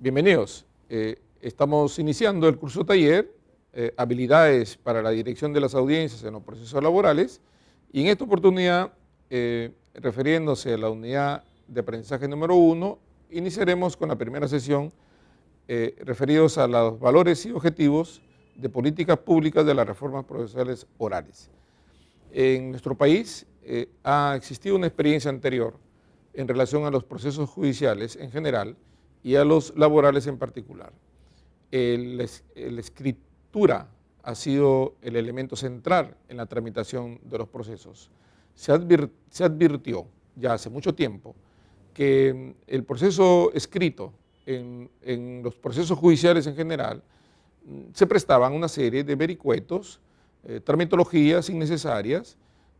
Bienvenidos. Estamos iniciando el curso taller Habilidades para la dirección de las audiencias en los procesos laborales y en esta oportunidad, refiriéndose a la unidad de aprendizaje número 1, iniciaremos con la primera sesión referidos a los valores y objetivos de políticas públicas de las reformas procesales orales. En nuestro país ha existido una experiencia anterior en relación a los procesos judiciales en general y a los laborales en particular. La escritura ha sido el elemento central en la tramitación de los procesos. Se advirtió ya hace mucho tiempo que el proceso escrito en los procesos judiciales en general se prestaban una serie de vericuetos, tramitologías innecesarias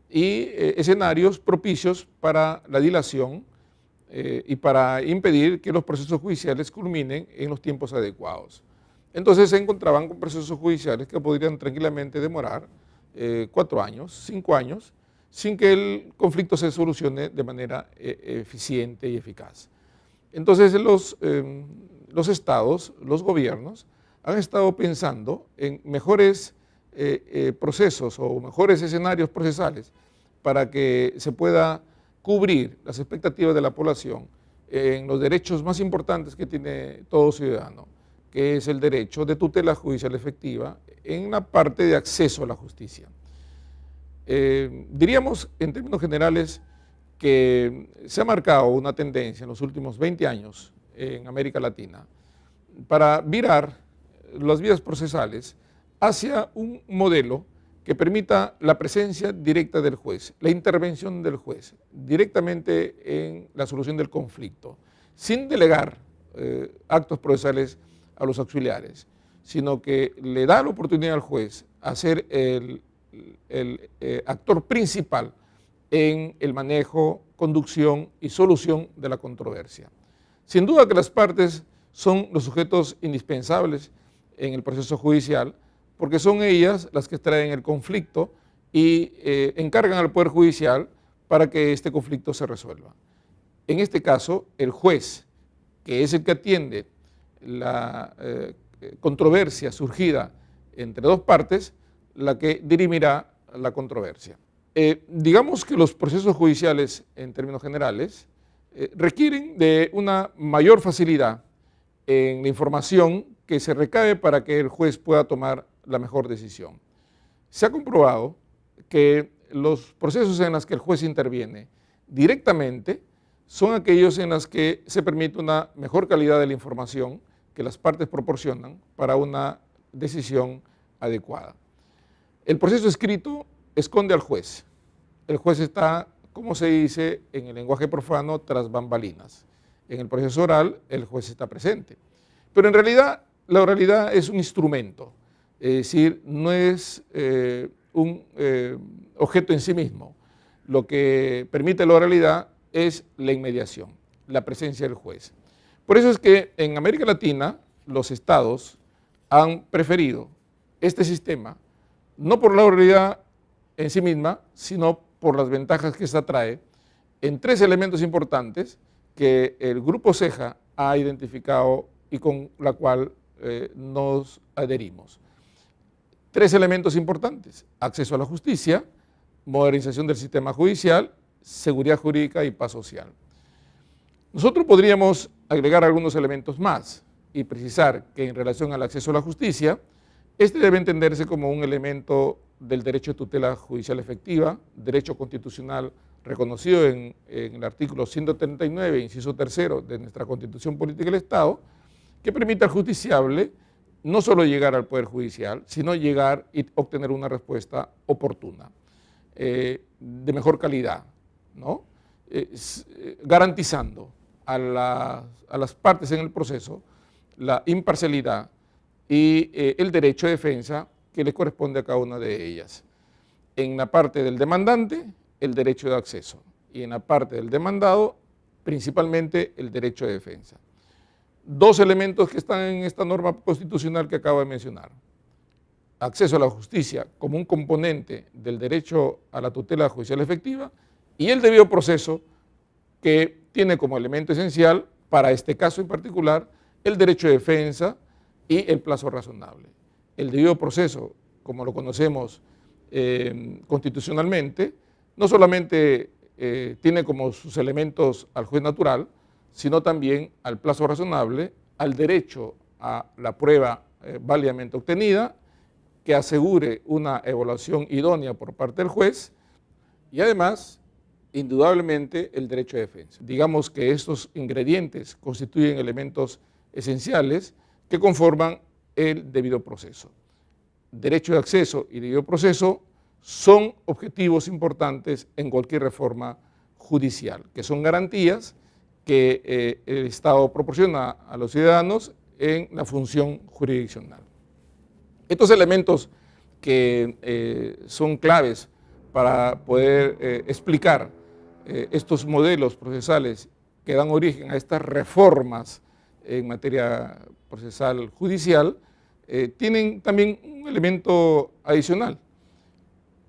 y escenarios propicios para la dilación y para impedir que los procesos judiciales culminen en los tiempos adecuados. Entonces se encontraban con procesos judiciales que podrían tranquilamente demorar 4 años, 5 años, sin que el conflicto se solucione de manera eficiente y eficaz. Entonces los estados, los gobiernos, han estado pensando en mejores procesos o mejores escenarios procesales para que se pueda cubrir las expectativas de la población en los derechos más importantes que tiene todo ciudadano, que es el derecho de tutela judicial efectiva en la parte de acceso a la justicia. Diríamos en términos generales que se ha marcado una tendencia en los últimos 20 años en América Latina para virar las vías procesales hacia un modelo que permita la presencia directa del juez, la intervención del juez directamente en la solución del conflicto, sin delegar actos procesales a los auxiliares, sino que le da la oportunidad al juez a ser el actor principal en el manejo, conducción y solución de la controversia. Sin duda que las partes son los sujetos indispensables en el proceso judicial, porque son ellas las que extraen el conflicto y encargan al Poder Judicial para que este conflicto se resuelva. En este caso, el juez, que es el que atiende la controversia surgida entre dos partes, la que dirimirá la controversia. Digamos que los procesos judiciales, en términos generales, requieren de una mayor facilidad en la información que se recabe para que el juez pueda tomar la mejor decisión. Se ha comprobado que los procesos en los que el juez interviene directamente son aquellos en los que se permite una mejor calidad de la información que las partes proporcionan para una decisión adecuada. El proceso escrito esconde al juez. El juez está, como se dice en el lenguaje profano, tras bambalinas. En el proceso oral, el juez está presente. Pero en realidad, la oralidad es un instrumento, es decir, no es un objeto en sí mismo. Lo que permite la oralidad es la inmediación, la presencia del juez. Por eso es que en América Latina los estados han preferido este sistema, no por la oralidad en sí misma, sino por las ventajas que esta trae en 3 elementos importantes que el Grupo Ceja ha identificado y con la cual nos adherimos. 3 elementos importantes: acceso a la justicia, modernización del sistema judicial, seguridad jurídica y paz social. Nosotros podríamos agregar algunos elementos más y precisar que en relación al acceso a la justicia, este debe entenderse como un elemento del derecho de tutela judicial efectiva, derecho constitucional reconocido en el artículo 139, inciso 3 de nuestra Constitución Política del Estado, que permite al justiciable no solo llegar al Poder Judicial, sino llegar y obtener una respuesta oportuna, de mejor calidad, ¿no? Garantizando a las partes en el proceso la imparcialidad y el derecho de defensa que le corresponde a cada una de ellas. En la parte del demandante, el derecho de acceso, y en la parte del demandado, principalmente el derecho de defensa. 2 elementos que están en esta norma constitucional que acabo de mencionar: acceso a la justicia como un componente del derecho a la tutela judicial efectiva y el debido proceso, que tiene como elemento esencial para este caso en particular el derecho de defensa y el plazo razonable. El debido proceso, como lo conocemos constitucionalmente, no solamente tiene como sus elementos al juez natural, sino también al plazo razonable, al derecho a la prueba válidamente obtenida, que asegure una evaluación idónea por parte del juez y además, indudablemente, el derecho de defensa. Digamos que estos ingredientes constituyen elementos esenciales que conforman el debido proceso. Derecho de acceso y debido proceso son objetivos importantes en cualquier reforma judicial, que son garantías que el Estado proporciona a los ciudadanos en la función jurisdiccional. Estos elementos que son claves para poder explicar estos modelos procesales que dan origen a estas reformas en materia procesal judicial, tienen también un elemento adicional,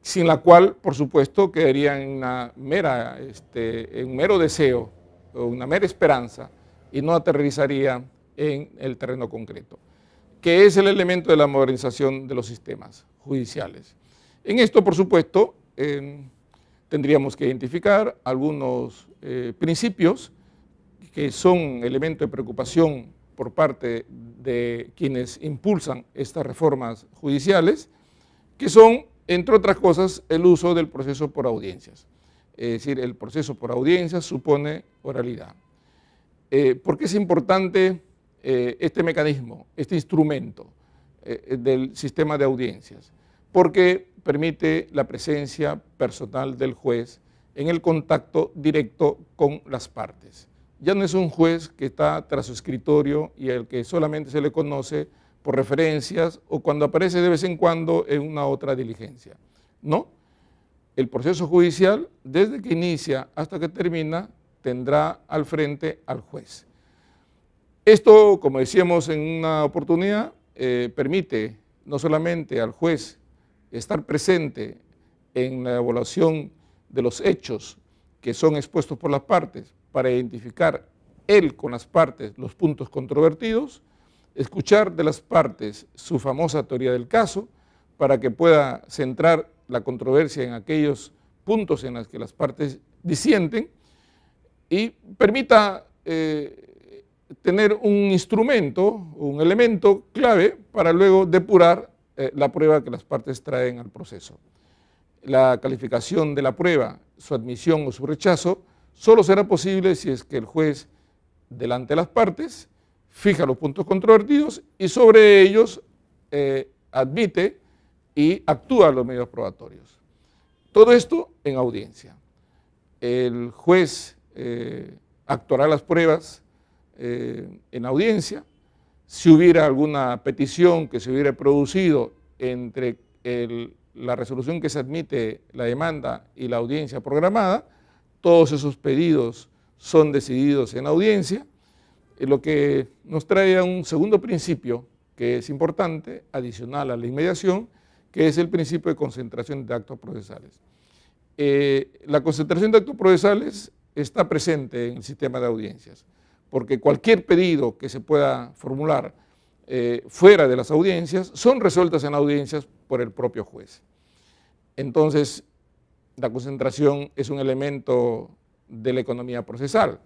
sin la cual, por supuesto, quedaría en un mero deseo o una mera esperanza y no aterrizaría en el terreno concreto, que es el elemento de la modernización de los sistemas judiciales. En esto, por supuesto, tendríamos que identificar algunos principios que son elemento de preocupación por parte de quienes impulsan estas reformas judiciales, que son, entre otras cosas, el uso del proceso por audiencias. Es decir, el proceso por audiencias supone oralidad. ¿Por qué es importante este mecanismo, este instrumento del sistema de audiencias? Porque permite la presencia personal del juez en el contacto directo con las partes. Ya no es un juez que está tras su escritorio y al que solamente se le conoce por referencias o cuando aparece de vez en cuando en una otra diligencia. No, el proceso judicial, desde que inicia hasta que termina, tendrá al frente al juez. Esto, como decíamos en una oportunidad, permite no solamente al juez estar presente en la evaluación de los hechos que son expuestos por las partes para identificar él con las partes los puntos controvertidos, escuchar de las partes su famosa teoría del caso para que pueda centrar la controversia en aquellos puntos en los que las partes disienten y permita tener un instrumento, un elemento clave para luego depurar la prueba que las partes traen al proceso. La calificación de la prueba, su admisión o su rechazo, solo será posible si es que el juez, delante de las partes, fija los puntos controvertidos y sobre ellos admite y actúa los medios probatorios. Todo esto en audiencia. El juez actuará las pruebas en audiencia. Si hubiera alguna petición que se hubiera producido entre la resolución que se admite la demanda y la audiencia programada, todos esos pedidos son decididos en audiencia, lo que nos trae a un segundo principio que es importante, adicional a la inmediación, que es el principio de concentración de actos procesales. La concentración de actos procesales está presente en el sistema de audiencias, porque cualquier pedido que se pueda formular fuera de las audiencias son resueltas en audiencias por el propio juez. Entonces, la concentración es un elemento de la economía procesal,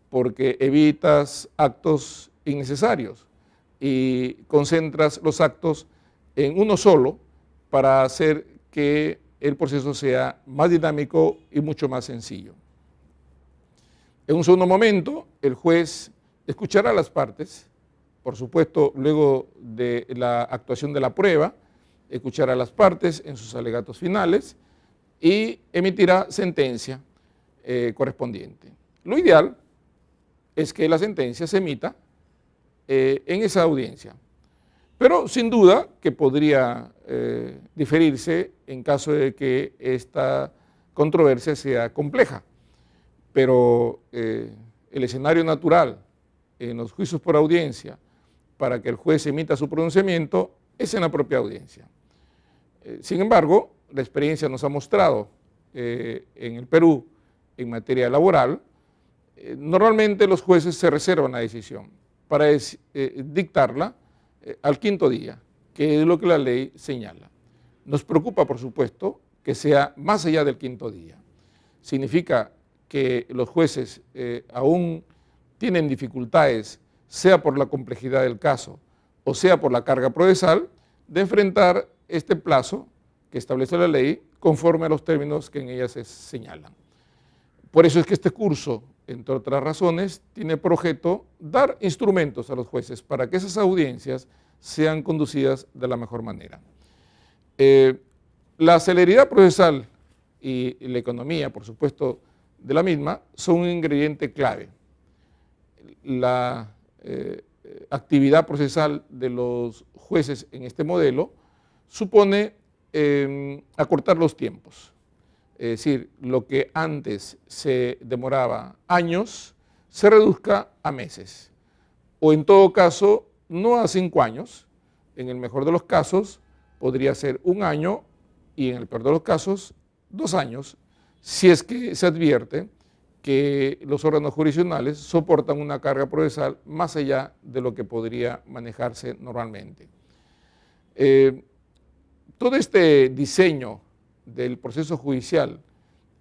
porque evitas actos innecesarios y concentras los actos en uno solo para hacer que el proceso sea más dinámico y mucho más sencillo. En un segundo momento, el juez escuchará a las partes, por supuesto, luego de la actuación de la prueba, escuchará a las partes en sus alegatos finales y emitirá sentencia correspondiente. Lo ideal es que la sentencia se emita en esa audiencia, pero sin duda que podría diferirse en caso de que esta controversia sea compleja, pero el escenario natural en los juicios por audiencia para que el juez emita su pronunciamiento es en la propia audiencia. Sin embargo, la experiencia nos ha mostrado en el Perú, en materia laboral, normalmente los jueces se reservan la decisión para dictarla al quinto día, que es lo que la ley señala. Nos preocupa, por supuesto, que sea más allá del quinto día. Significa que los jueces aún tienen dificultades, sea por la complejidad del caso o sea por la carga procesal, de enfrentar este plazo que establece la ley conforme a los términos que en ella se señalan. Por eso es que este curso, entre otras razones, tiene por objeto dar instrumentos a los jueces para que esas audiencias sean conducidas de la mejor manera. La celeridad procesal y la economía, por supuesto, de la misma, son un ingrediente clave. La actividad procesal de los jueces en este modelo supone acortar los tiempos. Es decir, lo que antes se demoraba años, se reduzca a meses. O en todo caso, no a 5 años, en el mejor de los casos podría ser 1 año y en el peor de los casos 2 años, si es que se advierte que los órganos jurisdiccionales soportan una carga procesal más allá de lo que podría manejarse normalmente. Todo este diseño del proceso judicial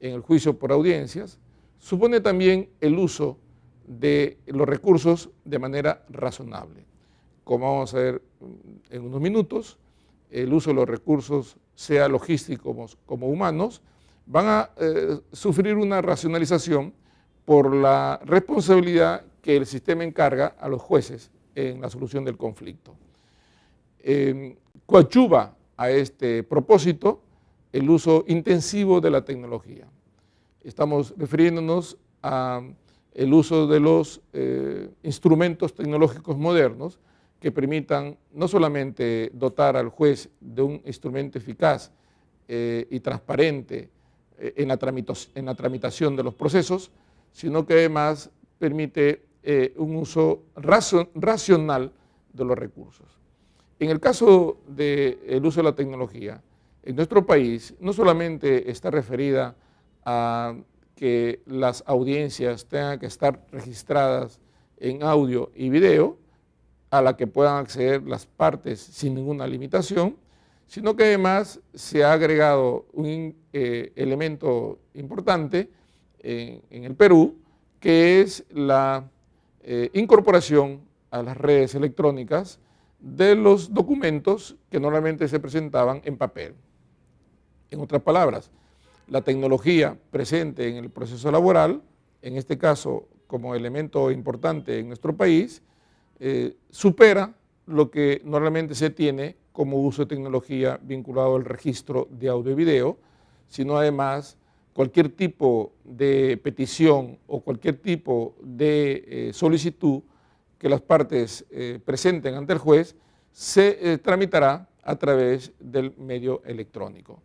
en el juicio por audiencias supone también el uso de los recursos de manera razonable. Como vamos a ver en unos minutos, el uso de los recursos, sea logísticos como humanos, van a sufrir una racionalización por la responsabilidad que el sistema encarga a los jueces en la solución del conflicto. Coadyuva a este propósito el uso intensivo de la tecnología. Estamos refiriéndonos al uso de los instrumentos tecnológicos modernos que permitan no solamente dotar al juez de un instrumento eficaz y transparente en la tramitación de los procesos, sino que además permite un uso racional de los recursos. En el caso del uso de la tecnología, en nuestro país no solamente está referida a que las audiencias tengan que estar registradas en audio y video, a la que puedan acceder las partes sin ninguna limitación, sino que además se ha agregado un elemento importante en el Perú, que es la incorporación a las redes electrónicas de los documentos que normalmente se presentaban en papel. En otras palabras, la tecnología presente en el proceso laboral, en este caso como elemento importante en nuestro país, supera lo que normalmente se tiene como uso de tecnología vinculado al registro de audio y video, sino además cualquier tipo de petición o cualquier tipo de solicitud que las partes presenten ante el juez se tramitará a través del medio electrónico.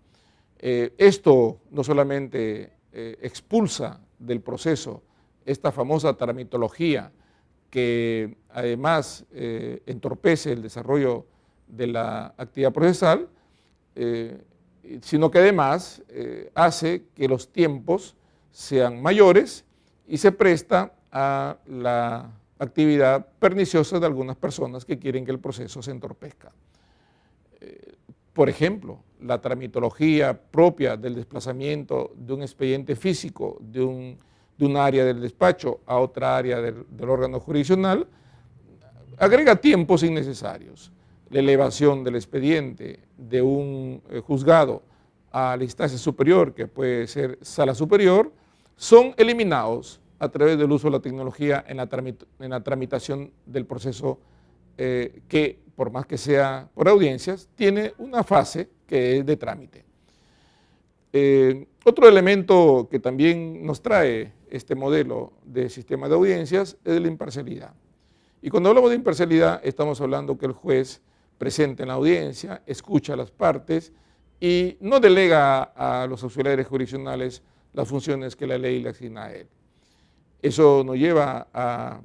Esto no solamente expulsa del proceso esta famosa tramitología que además entorpece el desarrollo de la actividad procesal, sino que además hace que los tiempos sean mayores y se presta a la actividad perniciosa de algunas personas que quieren que el proceso se entorpezca. Por ejemplo, la tramitología propia del desplazamiento de un expediente físico de un área del despacho a otra área del órgano jurisdiccional agrega tiempos innecesarios. La elevación del expediente de un juzgado a la instancia superior, que puede ser sala superior, son eliminados a través del uso de la tecnología en la tramitación del proceso que, por más que sea por audiencias, tiene una fase que es de trámite. Otro elemento que también nos trae este modelo de sistema de audiencias es la imparcialidad. Y cuando hablamos de imparcialidad estamos hablando que el juez presente en la audiencia, escucha a las partes y no delega a los auxiliares jurisdiccionales las funciones que la ley le asigna a él. Eso nos lleva a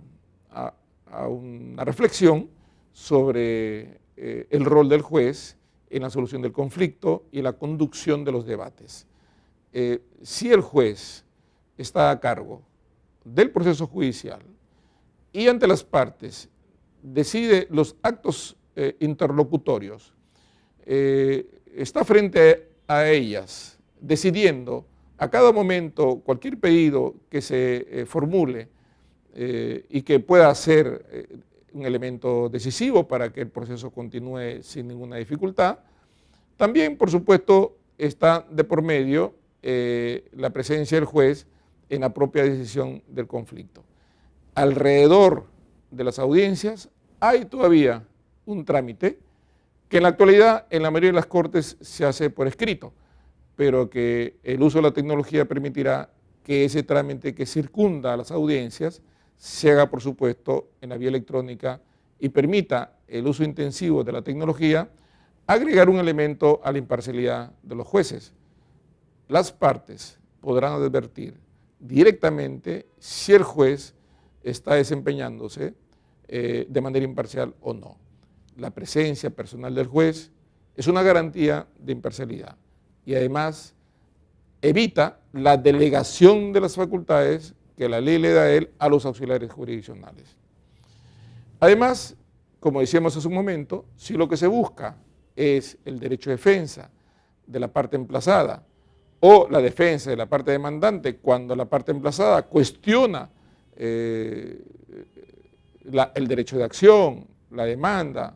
una reflexión sobre el rol del juez en la solución del conflicto y la conducción de los debates. Si el juez está a cargo del proceso judicial y ante las partes decide los actos interlocutorios, está frente a ellas, decidiendo a cada momento cualquier pedido que se formule y que pueda ser un elemento decisivo para que el proceso continúe sin ninguna dificultad. También, por supuesto, está de por medio la presencia del juez en la propia decisión del conflicto. Alrededor de las audiencias hay todavía un trámite que en la actualidad en la mayoría de las cortes se hace por escrito, pero que el uso de la tecnología permitirá que ese trámite que circunda a las audiencias se haga, por supuesto, en la vía electrónica y permita el uso intensivo de la tecnología, agregar un elemento a la imparcialidad de los jueces. Las partes podrán advertir directamente si el juez está desempeñándose de manera imparcial o no. La presencia personal del juez es una garantía de imparcialidad y además evita la delegación de las facultades que la ley le da a él a los auxiliares jurisdiccionales. Además, como decíamos hace un momento, si lo que se busca es el derecho de defensa de la parte emplazada o la defensa de la parte demandante cuando la parte emplazada cuestiona el derecho de acción, la demanda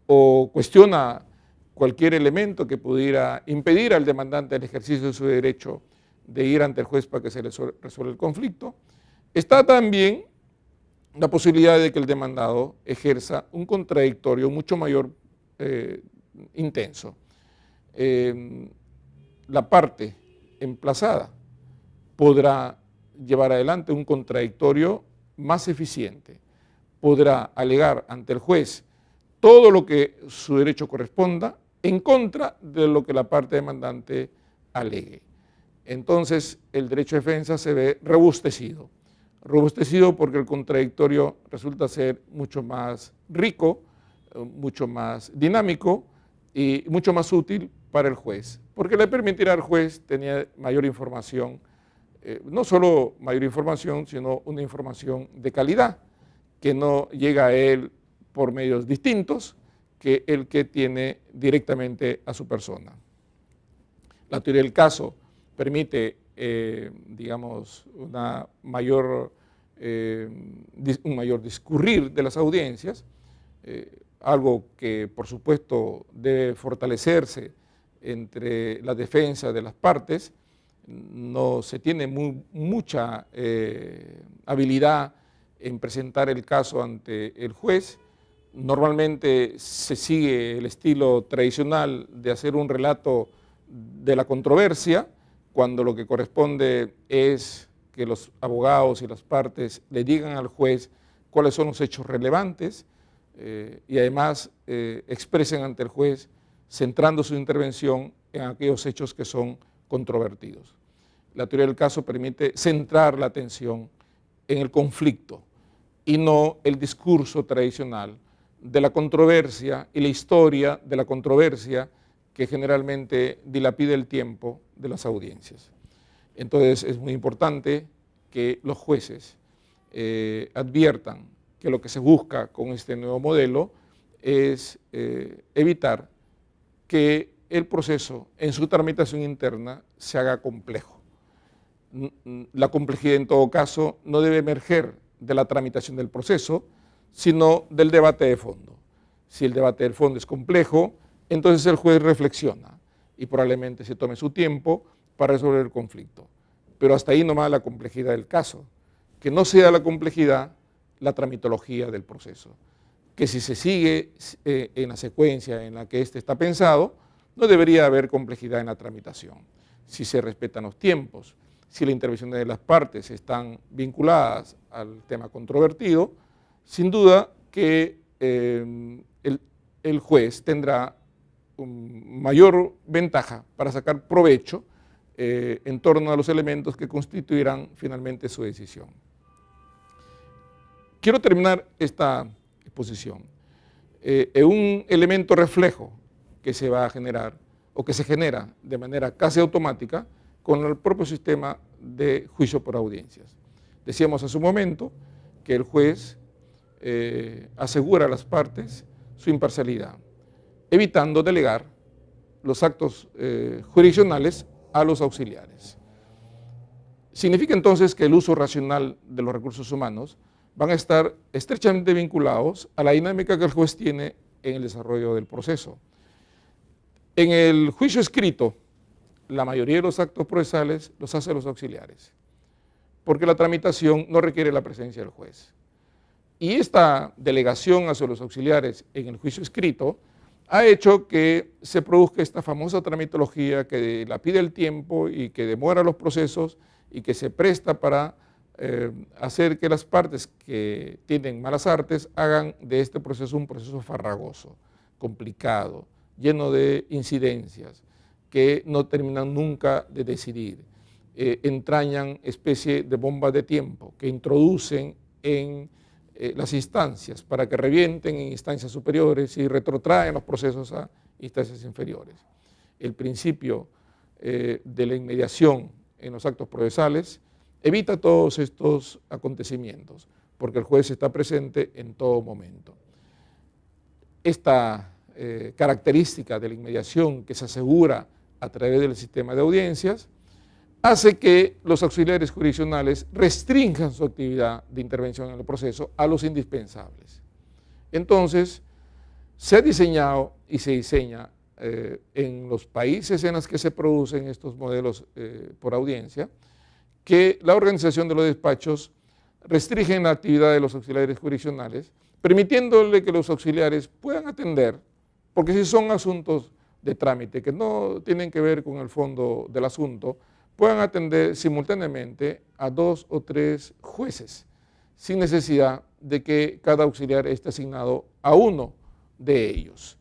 o cuestiona cualquier elemento que pudiera impedir al demandante el ejercicio de su derecho de ir ante el juez para que se le resuelva el conflicto, está también la posibilidad de que el demandado ejerza un contradictorio mucho mayor intenso. La parte emplazada podrá llevar adelante un contradictorio más eficiente, podrá alegar ante el juez todo lo que su derecho corresponda en contra de lo que la parte demandante alegue. Entonces el derecho de defensa se ve robustecido porque el contradictorio resulta ser mucho más rico, mucho más dinámico y mucho más útil para el juez, porque le permitirá al juez tener mayor información, no solo mayor información, sino una información de calidad, que no llega a él por medios distintos que el que tiene directamente a su persona. La teoría del caso permite, digamos, un mayor discurrir de las audiencias, algo que por supuesto debe fortalecerse entre la defensa de las partes. No se tiene mucha habilidad en presentar el caso ante el juez. Normalmente se sigue el estilo tradicional de hacer un relato de la controversia, cuando lo que corresponde es que los abogados y las partes le digan al juez cuáles son los hechos relevantes y además expresen ante el juez centrando su intervención en aquellos hechos que son controvertidos. La teoría del caso permite centrar la atención en el conflicto y no el discurso tradicional de la controversia y la historia de la controversia que generalmente dilapida el tiempo de las audiencias. Entonces es muy importante que los jueces adviertan que lo que se busca con este nuevo modelo es evitar que el proceso en su tramitación interna se haga complejo. La complejidad en todo caso no debe emerger de la tramitación del proceso, sino del debate de fondo. Si el debate del fondo es complejo, entonces el juez reflexiona y probablemente se tome su tiempo para resolver el conflicto. Pero hasta ahí nomás la complejidad del caso, que no sea la complejidad la tramitología del proceso, que si se sigue en la secuencia en la que éste está pensado, no debería haber complejidad en la tramitación. Si se respetan los tiempos, si la intervención de las partes están vinculadas al tema controvertido, sin duda que el juez tendrá mayor ventaja para sacar provecho en torno a los elementos que constituirán finalmente su decisión. Quiero terminar esta exposición en un elemento reflejo que se va a generar o que se genera de manera casi automática con el propio sistema de juicio por audiencias. Decíamos hace un momento que el juez asegura a las partes su imparcialidad, evitando delegar los actos jurisdiccionales a los auxiliares. Significa entonces que el uso racional de los recursos humanos van a estar estrechamente vinculados a la dinámica que el juez tiene en el desarrollo del proceso. En el juicio escrito, la mayoría de los actos procesales los hacen los auxiliares, porque la tramitación no requiere la presencia del juez. Y esta delegación hacia los auxiliares en el juicio escrito ha hecho que se produzca esta famosa tramitología que dilapida el tiempo y que demora los procesos y que se presta para hacer que las partes que tienen malas artes hagan de este proceso un proceso farragoso, complicado, lleno de incidencias, que no terminan nunca de decidir, entrañan especie de bombas de tiempo que introducen en las instancias para que revienten en instancias superiores y retrotraen los procesos a instancias inferiores. El principio de la inmediación en los actos procesales evita todos estos acontecimientos, porque el juez está presente en todo momento. Esta característica de la inmediación que se asegura a través del sistema de audiencias hace que los auxiliares jurisdiccionales restrinjan su actividad de intervención en el proceso a los indispensables. Entonces, se ha diseñado y se diseña en los países en los que se producen estos modelos por audiencia, que la organización de los despachos restringen la actividad de los auxiliares jurisdiccionales, permitiéndole que los auxiliares puedan atender, porque si son asuntos de trámite que no tienen que ver con el fondo del asunto, puedan atender simultáneamente a 2 o 3 jueces, sin necesidad de que cada auxiliar esté asignado a uno de ellos.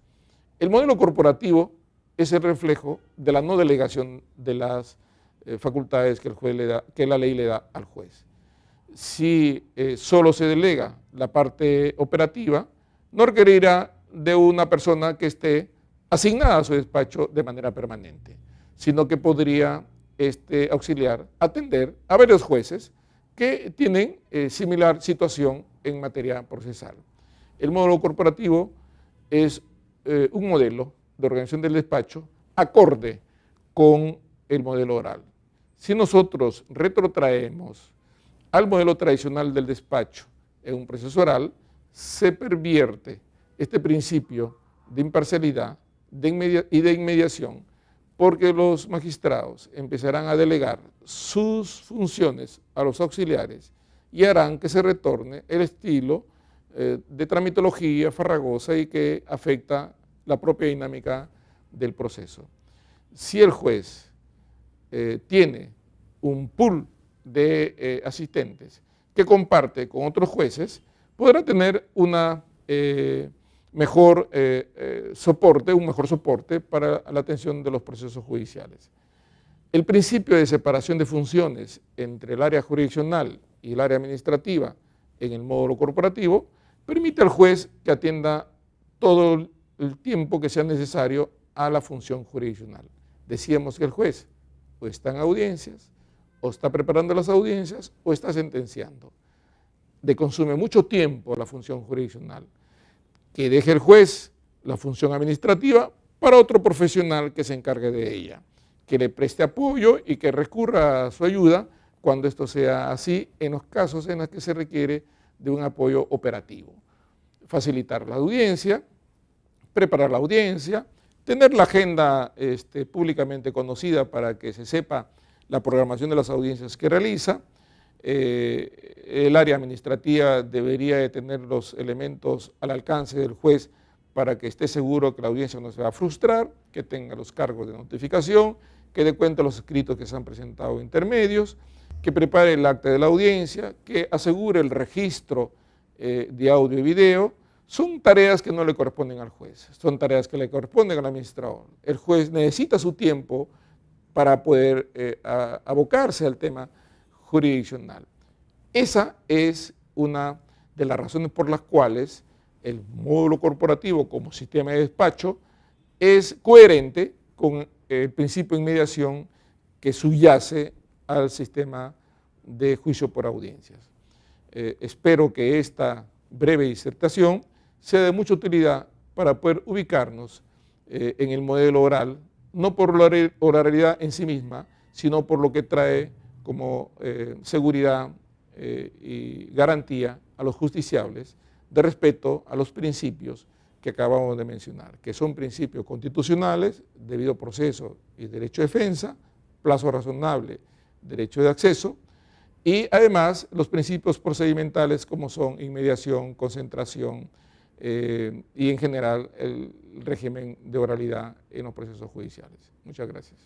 El modelo corporativo es el reflejo de la no delegación de las facultades que el juez le da, que la ley le da al juez. Si solo se delega la parte operativa, no requerirá de una persona que esté asignada a su despacho de manera permanente, sino que podría este auxiliar atender a varios jueces que tienen similar situación en materia procesal. El modelo corporativo es un modelo de organización del despacho acorde con el modelo oral. Si nosotros retrotraemos al modelo tradicional del despacho en un proceso oral, se pervierte este principio de imparcialidad y de inmediación, porque los magistrados empezarán a delegar sus funciones a los auxiliares y harán que se retorne el estilo de tramitología farragosa y que afecta la propia dinámica del proceso. Si el juez tiene un pool de asistentes que comparte con otros jueces, podrá tener una mejor soporte para la atención de los procesos judiciales. El principio de separación de funciones entre el área jurisdiccional y el área administrativa en el módulo corporativo permite al juez que atienda todo el tiempo que sea necesario a la función jurisdiccional. Decíamos que el juez o está en audiencias, o está preparando las audiencias, o está sentenciando. Le consume mucho tiempo la función jurisdiccional. Que deje el juez la función administrativa para otro profesional que se encargue de ella, que le preste apoyo y que recurra a su ayuda cuando esto sea así en los casos en los que se requiere de un apoyo operativo. Facilitar la audiencia, preparar la audiencia, tener la agenda públicamente conocida para que se sepa la programación de las audiencias que realiza. El área administrativa debería de tener los elementos al alcance del juez para que esté seguro que la audiencia no se va a frustrar, que tenga los cargos de notificación, que dé cuenta de los escritos que se han presentado intermedios, que prepare el acta de la audiencia, que asegure el registro de audio y video. Son tareas que no le corresponden al juez, son tareas que le corresponden al administrador. El juez necesita su tiempo para poder abocarse al tema jurisdiccional. Esa es una de las razones por las cuales el módulo corporativo como sistema de despacho es coherente con el principio de inmediación que subyace al sistema de juicio por audiencias. Espero que esta breve disertación, sea de mucha utilidad para poder ubicarnos en el modelo oral, no por la oralidad en sí misma, sino por lo que trae como seguridad y garantía a los justiciables de respeto a los principios que acabamos de mencionar, que son principios constitucionales, debido proceso y derecho de defensa, plazo razonable, derecho de acceso, y además los principios procedimentales como son inmediación, concentración y en general el régimen de oralidad en los procesos judiciales. Muchas gracias.